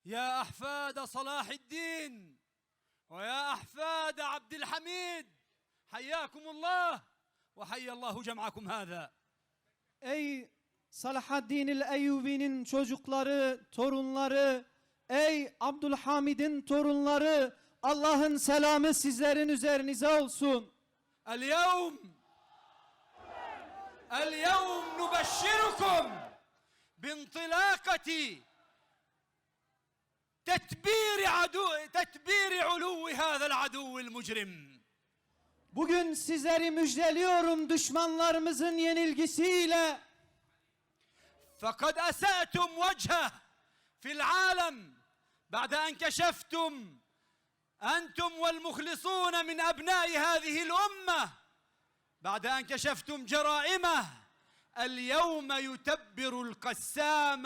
يا أحفاد صلاح الدين ويا أحفاد عبد الحميد، حياكم الله وحيا الله جمعكم هذا. Ey Salahaddin el-Eyyubi'nin çocukları, torunları, ey Abdülhamid'in torunları, Allah'ın selamı sizlerin üzerinize olsun. اليوم نبشركم بانطلاقة تتبير علو هذا العدو المجرم. Bugün sizleri müjdeliyorum düşmanlarımızın yenilgisiyle. فقد أسأتم وجهه في العالم بعد أن كشفتم أنتم والمخلصون من أبناء هذه الأمة بعد أن كشفتم جرائمه. اليوم يتبر القسام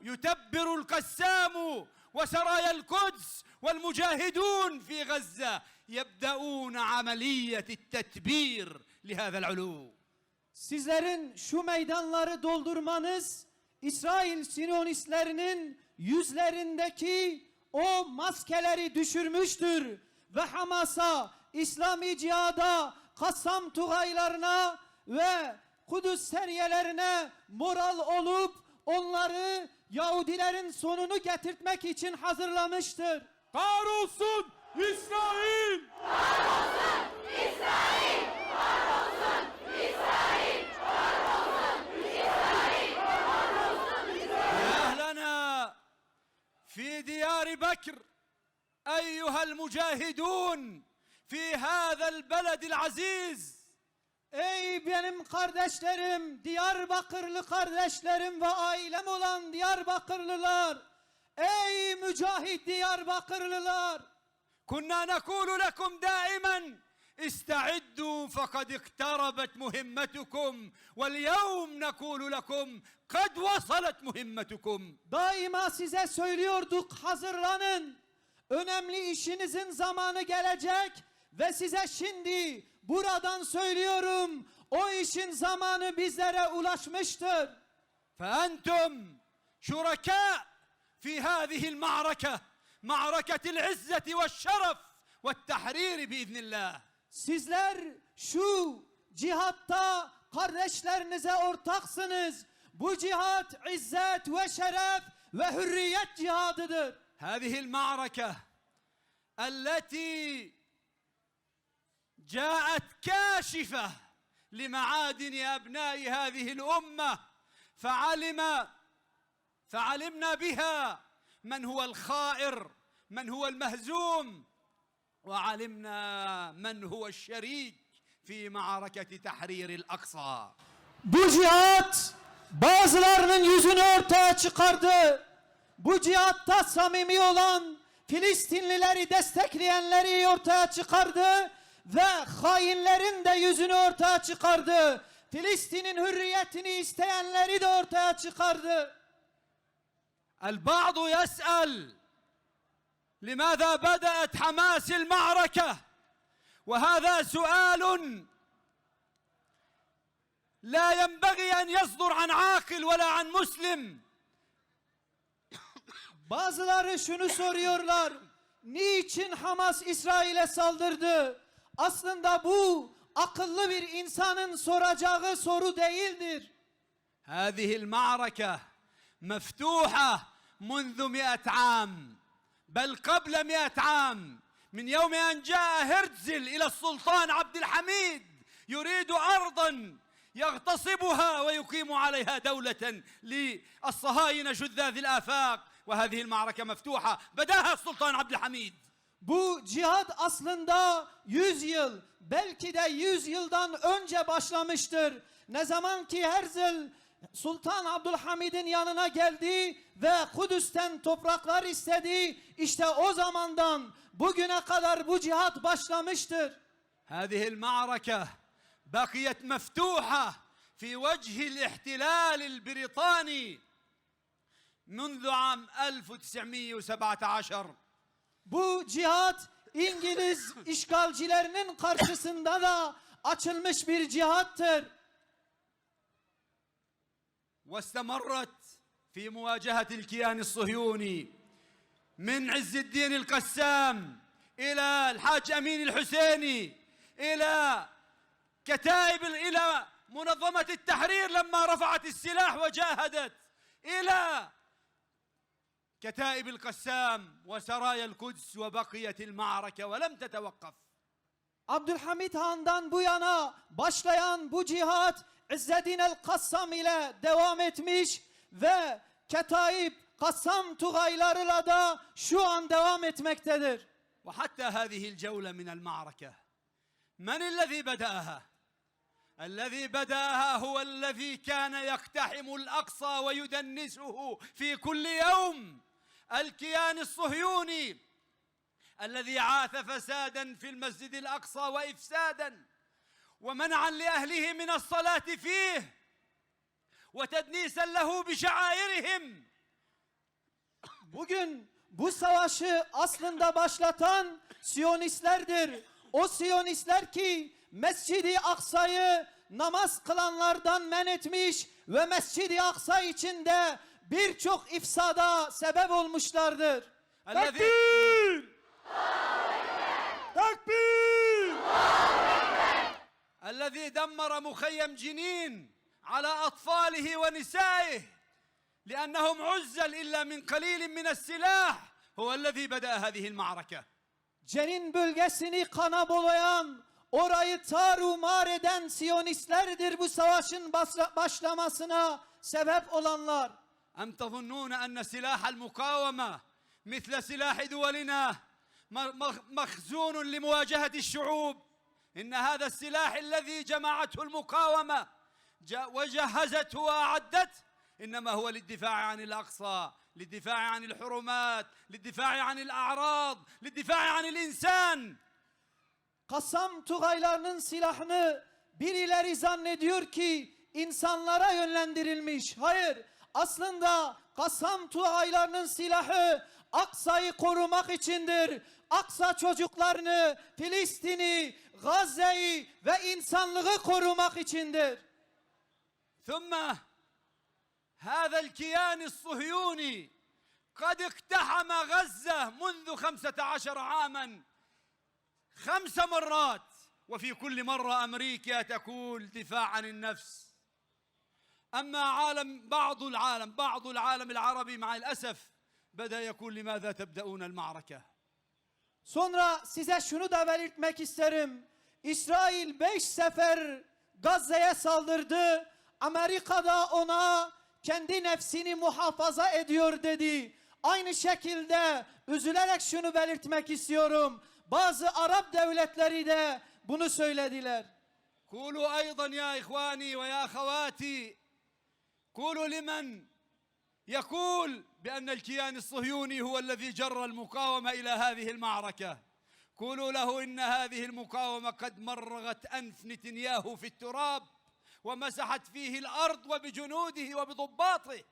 يتبر القسام وسرايا القدس والمجاهدون في غزة يبدأون عملية التتبير لهذا العلو. Sizlerin şu meydanları doldurmanız İsrail Siyonistlerinin yüzlerindeki o maskeleri düşürmüştür ve Hamas'a, İslami cihada, Kassam tugaylarına ve Kudüs seriyelerine moral olup onları Yahudilerin sonunu getirtmek için hazırlamıştır. Kahrolsun İsrail! Kahrolsun İsrail! Kahrolsun İsrail! Kahrolsun İsrail! Kahrolsun İsrail! يا أهلنا في ديار بكر أيها المجاهدون في هذا البلد العزيز. Ey benim kardeşlerim, Diyarbakırlı kardeşlerim ve ailem olan Diyarbakırlılar, ey mücahit Diyarbakırlılar. كنا نقول لكم دائما استعدوا فقد اقتربت مهمتكم واليوم نقول لكم قد وصلت مهمتكم. Daima size söylüyorduk, hazırlanın. Önemli işinizin zamanı gelecek ve size şimdi buradan söylüyorum, o işin zamanı bizlere ulaşmıştır. فأنتم شركاء في هذه المعركة، معركة العزة والشرف والتحرير بإذن الله. Sizler şu cihatta kardeşlerinize ortaksınız. Bu cihat izzet ve şeref ve hürriyet cihadıdır. هذه المعركة التي جاءت كاشفة لمعادن أبناء هذه الأمة فعلمنا بها من هو الخائر، من هو المهزوم، وعلمنا من هو الشريك في معركة تحرير الأقصى. Bu cihat bazılarının yüzünü ortaya çıkardı. Bu cihatta samimi olan Filistinlileri destekleyenleri ortaya çıkardı ve hainlerin de yüzünü ortaya çıkardı. Filistin'in hürriyetini isteyenleri de ortaya çıkardı. البعض يسأل لماذا بدأت حماس المعركة؟ وهذا سؤال لا ينبغي أن يصدر عن عاقل ولا عن مسلم. Bazıları şunu soruyorlar. Niçin Hamas İsrail'e saldırdı? Aslında bu akıllı bir insanın soracağı soru değildir. هذه المعركة مفتوحة منذ 100 عام بل قبل 100 عام من يوم أن جاء هرتزل إلى السلطان عبد الحميد يريد أرضا يغتصبها ويقيم عليها دولة للصهاينة شذاذ الآفاق. وهذه المعركة مفتوحة بداها السلطان عبد الحميد. Bu cihat aslında 100 yıl, belki de 100 yıldan önce başlamıştır. Ne zaman ki Herzl Sultan Abdülhamid'in yanına geldi ve Kudüs'ten topraklar istedi, işte o zamandan bugüne kadar bu cihat başlamıştır. هذه المعركة بقيت مفتوحة في وجه الاحتلال البريطاني منذ عام 1917. Bu cihat İngiliz işgalcilerinin karşısında da açılmış bir cihattır. واستمرت في مواجهة الكيان الصهيوني، من عز الدين القسام إلى الحاج أمين الحسيني، إلى إلى منظمة التحرير لما رفعت السلاح وجاهدت، إلى كتائب القسام وسرايا القدس، وبقيت المعركة ولم تتوقف. Abdülhamit Han'dan bu yana başlayan bu cihat İzzedin el-Kassam ile devam etmiş ve Ketaib Kassam Tugaylarıyla da şu an devam etmektedir. وحتى هذه الجولة من المعركة من الذي بدأها؟ الذي بدأها هو الذي كان يقتحم الأقصى ويدنسه في كل يوم، الكيان الصهيوني الذي عاث فسادا في المسجد الأقصى وإفسادا ومنعا لأهله من الصلاة فيه وتدنيسا له بشعائرهم. Bugün bu savaşı aslında başlatan Siyonistlerdir. O Siyonistler ki Mescid-i Aksa'yı namaz kılanlardan men etmiş ve Mescid-i Aksa içinde birçok ifsada sebep olmuşlardır. Takbir! Takbir! الذي دمر مخيم جنين على أطفاله ونسائه لأنهم عزل إلا من قليل من السلاح هو الذي بدأ هذه المعركة. Cenin bölgesini kana bolayan, orayı tarumar eden Siyonistlerdir bu savaşın başlamasına sebep olanlar. أم تظنون أن سلاح المقاومة مثل سلاح دولنا مخزون لمواجهة الشعوب؟ إن هذا السلاح الذي جمعته المقاومة وجهزته وأعدته إنما هو للدفاع عن الأقصى، للدفاع عن الحرمات، للدفاع عن الأعراض، للدفاع عن الإنسان. Kassam Tugaylarının silahını birileri zannediyor ki insanlara yönlendirilmiş. Hayır, aslında Kassam Tugaylarının silahı Aksa'yı korumak içindir. Aksa çocuklarını, Filistin'i, Gazze'yi ve insanlığı korumak içindir. ثم هذا الكيان الصهيوني قد اقتحم غزة منذ 15 عاما 5 مرات، وفي كل مرة أمريكا تقول دفاع عن النفس. أما بعض العالم العربي مع الأسف بدأ يقول لماذا تبدأون المعركة؟ Sonra size şunu da belirtmek isterim. İsrail 5 sefer Gazze'ye saldırdı. Amerika da ona kendi nefsini muhafaza ediyor dedi. Aynı şekilde üzülerek şunu belirtmek istiyorum. Bazı Arap devletleri de bunu söylediler. قولوا أيضا يا إخواني ويا أخواتي، قولوا لمن يقول بأن الكيان الصهيوني هو الذي جر المقاومة إلى هذه المعركة، قولوا له إن هذه المقاومة قد مرغت أنف نتنياهو في التراب ومسحت فيه الأرض وبجنوده وبضباطه.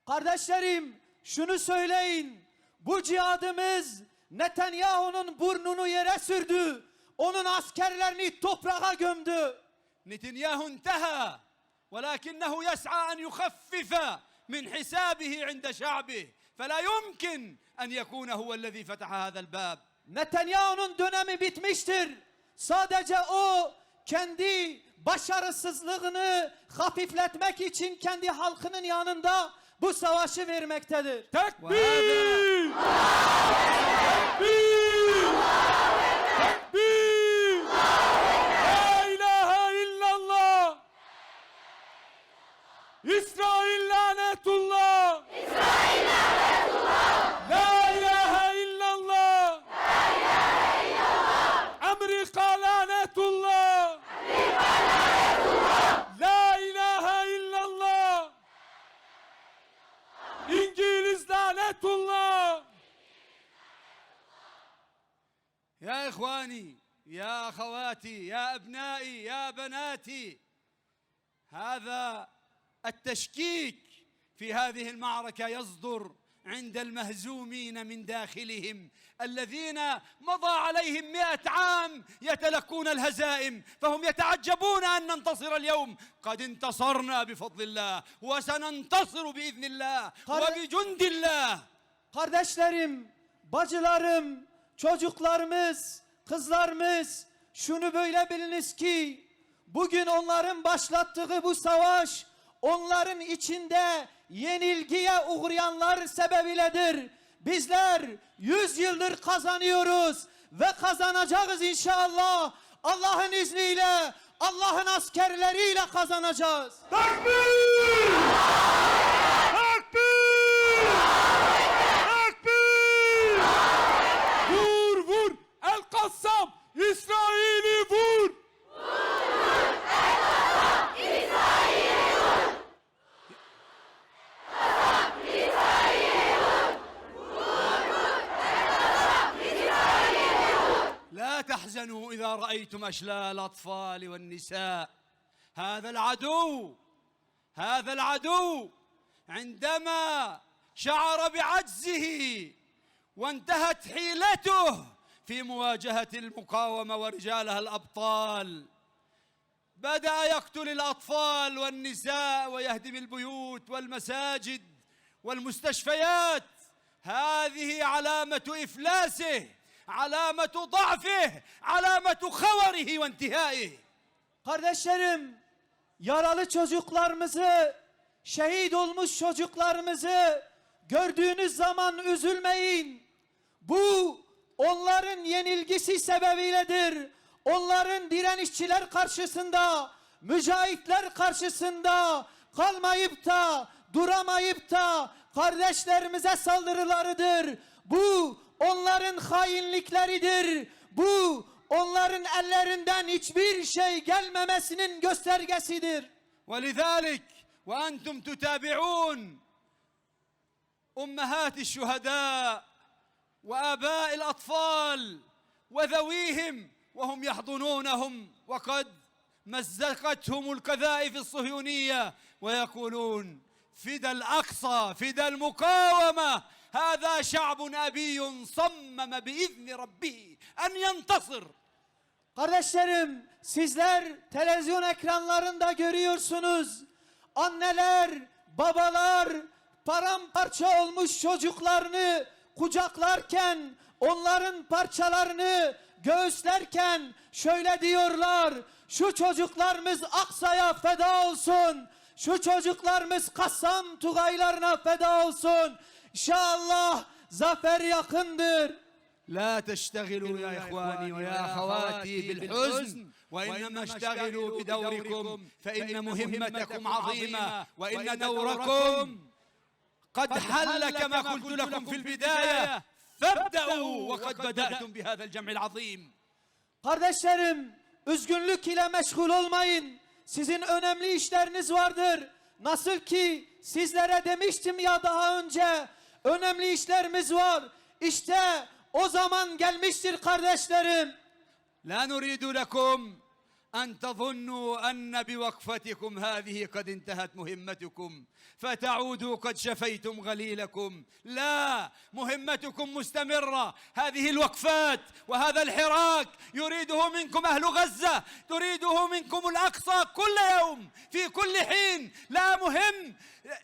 Kardeşlerim, şunu söyleyin. Bu cihadımız Netanyahu'nun burnunu yere sürdü. Onun askerlerini toprağa gömdü. نتنياهو انتهى ولكنه يسعى أن يخفف من حسابه عند شعبه، فلا يمكن أن يكون هو الذي فتح هذا الباب. Netanyahu'nun dönemi bitmiştir. Sadece o kendi başarısızlığını hafifletmek için kendi halkının yanında bu savaşı vermektedir. Tekbir! Tekbir! Tekbir! La ilahe illallah! İsrail lanetullah! İsrail lanetullah! La ilahe illallah! La ilahe illallah! Amerika lanetullah! Amerika lanetullah! La ilahe illallah! İngiliz lanetullah! يا إخواني يا أخواتي يا أبنائي يا بناتي، هذا التشكيك في هذه المعركة يصدر عند المهزومين من داخلهم الذين مضى عليهم 100 عام يتلقون الهزائم، فهم يتعجبون أن ننتصر اليوم. قد انتصرنا بفضل الله وسننتصر بإذن الله وبجند الله. Kardeşlerim, bacılarım, çocuklarımız, kızlarımız, şunu böyle biliniz ki bugün onların başlattığı bu savaş onların içinde yenilgiye uğrayanlar sebebiyledir. Bizler 100 yıldır kazanıyoruz ve kazanacağız inşallah. Allah'ın izniyle, Allah'ın askerleriyle kazanacağız. Takbir! Takbir! Takbir! Vur vur! El Kassam! İsrail'i vur! لا تحزنوا إذا رأيتم أشلاء الأطفال والنساء. هذا العدو عندما شعر بعجزه وانتهت حيلته في مواجهة المقاومة ورجالها الأبطال بدأ يقتل الأطفال والنساء ويهدم البيوت والمساجد والمستشفيات. هذه علامة إفلاسه، علامة ضعفه، علامة خوره وانتهائه. Kardeşlerim, yaralı çocuklarımızı, şehit olmuş çocuklarımızı gördüğünüz zaman üzülmeyin. Bu onların yenilgisi sebebiyledir. Onların direnişçiler karşısında, mücahitler karşısında kalmayıp da, duramayıp da kardeşlerimize saldırılarıdır. Bu onların hainlikleridir. Bu onların ellerinden hiçbir şey gelmemesinin göstergesidir. ولذلك وأنتم تتابعون أمهات الشهداء وآباء الأطفال وذويهم وهم يحضنونهم وقد مزقتهم القذائف الصهيونية ويقولون فدى الأقصى فدى المقاومة. هذا شعب أبي صمم بإذن ربه أن ينتصر. Kardeşlerim, sizler televizyon ekranlarında görüyorsunuz. Anneler, babalar paramparça olmuş çocuklarını kucaklarken, onların parçalarını göğüslerken şöyle diyorlar: şu çocuklarımız Aksa'ya feda olsun. Şu çocuklarımız Kassam Tugaylarına feda olsun. İnşallah zafer yakındır. لا تشتغلوا يا إخواني ويا أخواتي بالحزن وإنما اشتغلوا بدوركم فإن مهمتكم عظيمة وإن دوركم قد حل كما قلت لكم في البداية فابدأوا وقد بدأتم بهذا الجمع العظيم. Kardeşlerim, üzgünlük ile meşgul olmayın. Sizin önemli işleriniz vardır. Nasıl ki sizlere demiştim ya daha önce, önemli işlerimiz var. İşte o zaman gelmiştir kardeşlerim. لا نريد لكم أن تظنوا أن بوقفتكم هذه قد انتهت مهمتكم فتعودوا قد شفيتم غليلكم. لا، مهمتكم مستمرة. هذه الوقفات وهذا الحراك يريده منكم أهل غزة، تريده منكم الأقصى كل يوم في كل حين. لا مهم،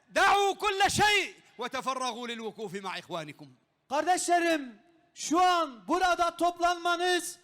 دعوا كل شيء وتفرغوا للوقوف مع إخوانكم. Kardeşlerim, şu an burada toplanmanız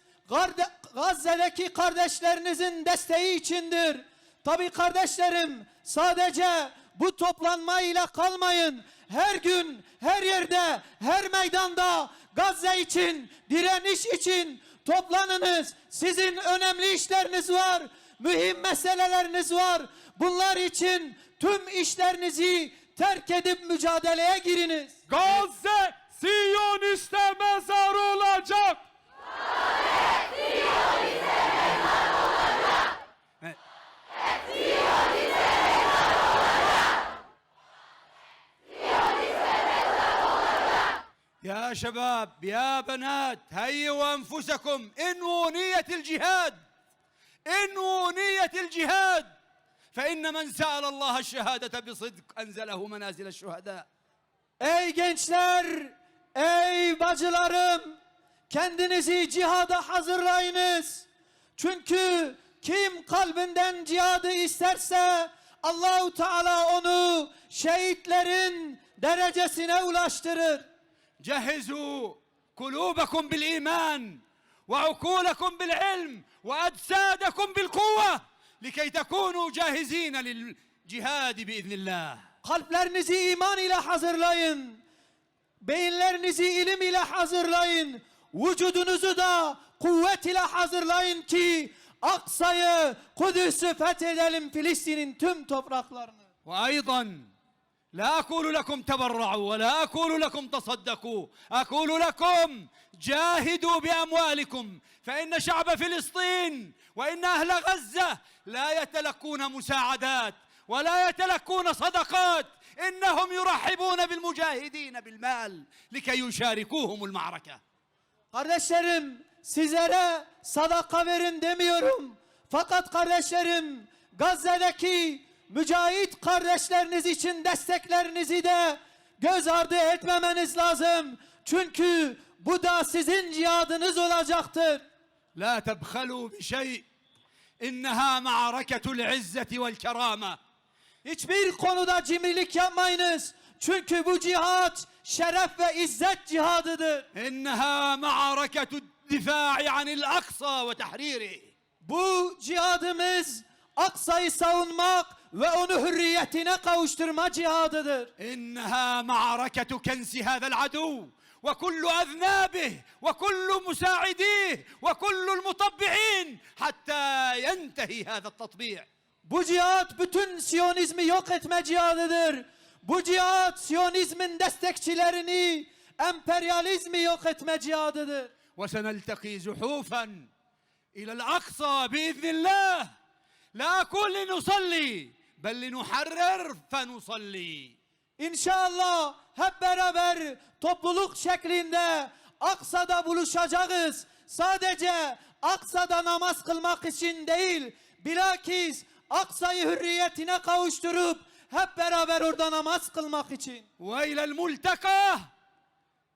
Gazze'deki kardeşlerinizin desteği içindir. Tabii kardeşlerim, sadece bu toplanmayla kalmayın. Her gün, her yerde, her meydanda Gazze için, direniş için toplanınız. Sizin önemli işleriniz var, mühim meseleleriniz var. Bunlar için tüm işlerinizi terk edip mücadeleye giriniz. Gazze Siyoniste mezar olacak! يا شباب يا بنات، هيئوا أنفسكم، انووا نية الجهاد، انووا نية الجهاد، فإن من سأل الله الشهادة بصدق أنزله منازل الشهداء. Ey gençler, ey bacılarım, kendinizi cihada hazırlayınız. Çünkü kim kalbinden cihadı isterse Allahu Teala onu şehitlerin derecesine ulaştırır. جهزوا قلوبكم بالإيمان وعقولكم بالعلم وأجسادكم بالقوة لكي تكونوا جاهزين للجهاد بإذن الله. Kalplerinizi iman ile hazırlayın. Beyinlerinizi ilim ile hazırlayın. Vücudunuzu da kuvvet ile hazırlayın ki Aksa'yı, Kudüs'ü fethedelim, Filistin'in tüm topraklarını. وأيضا لا أقول لكم تبرعوا ولا أقول لكم تصدقوا، أقول لكم جاهدوا بأموالكم، فإن شعب فلسطين وإن أهل غزة لا يتلقون مساعدات ولا يتلقون صدقات، إنهم يرحبون بالمجاهدين بالمال لكي يشاركوهم المعركة. Kardeşlerim, sizlere sadaka verin demiyorum. Fakat kardeşlerim, Gazze'deki mücahit kardeşleriniz için desteklerinizi de göz ardı etmemeniz lazım. Çünkü bu da sizin cihadınız olacaktır. لا تبخلوا بشيء، إنها معركة العزة والكرامة. Hiçbir konuda cimrilik yapmayınız. Çünkü bu cihat şeref ve izzet cihadıdır. إنها معركة الدفاع عن الأقصى وتحريره. Bu cihadımız Aksa'yı savunmak ve onu hürriyetine kavuşturma cihadıdır. إنها معركة كنس هذا العدو وكل أذنابه وكل مساعديه وكل المطبعين حتى ينتهي هذا التطبيع. Bu cihat bütün Siyonizmi yok etme cihadıdır. Bu cihat Siyonizmin destekçilerini, emperyalizmi yok etme cihadıdır. وسنلتقي زحوفا إلى الأقصى بإذن الله، لا أقول لنصلي بل لنحرر فنصلي. İnşallah hep beraber topluluk şeklinde Aksa'da buluşacağız. Sadece Aksa'da namaz kılmak için değil, bilakis Aksa'yı hürriyetine kavuşturup hep beraber orada namaz kılmak için. وإلى الملتقى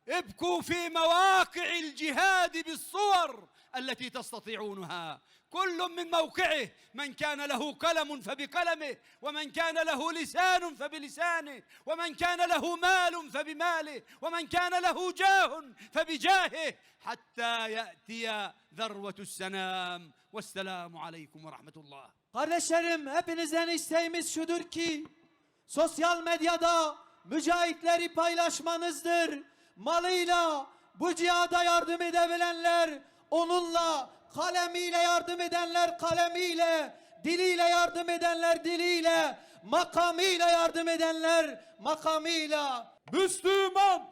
ابكوا في مواقع الجهاد بالصور التي تستطيعونها، كل من موقعه، من كان له قلم فبقلمه، ومن كان له لسان فبلسانه، ومن كان له مال فبماله، ومن كان له جاه فبجاهه، حتى يأتي ذروة السنام. والسلام عليكم ورحمة الله. Kardeşlerim, hepinizden isteğimiz şudur ki sosyal medyada mücahitleri paylaşmanızdır. Malıyla bu cihada yardım edebilenler onunla, kalemiyle yardım edenler kalemiyle, diliyle yardım edenler diliyle, makamıyla yardım edenler makamıyla. Müslüman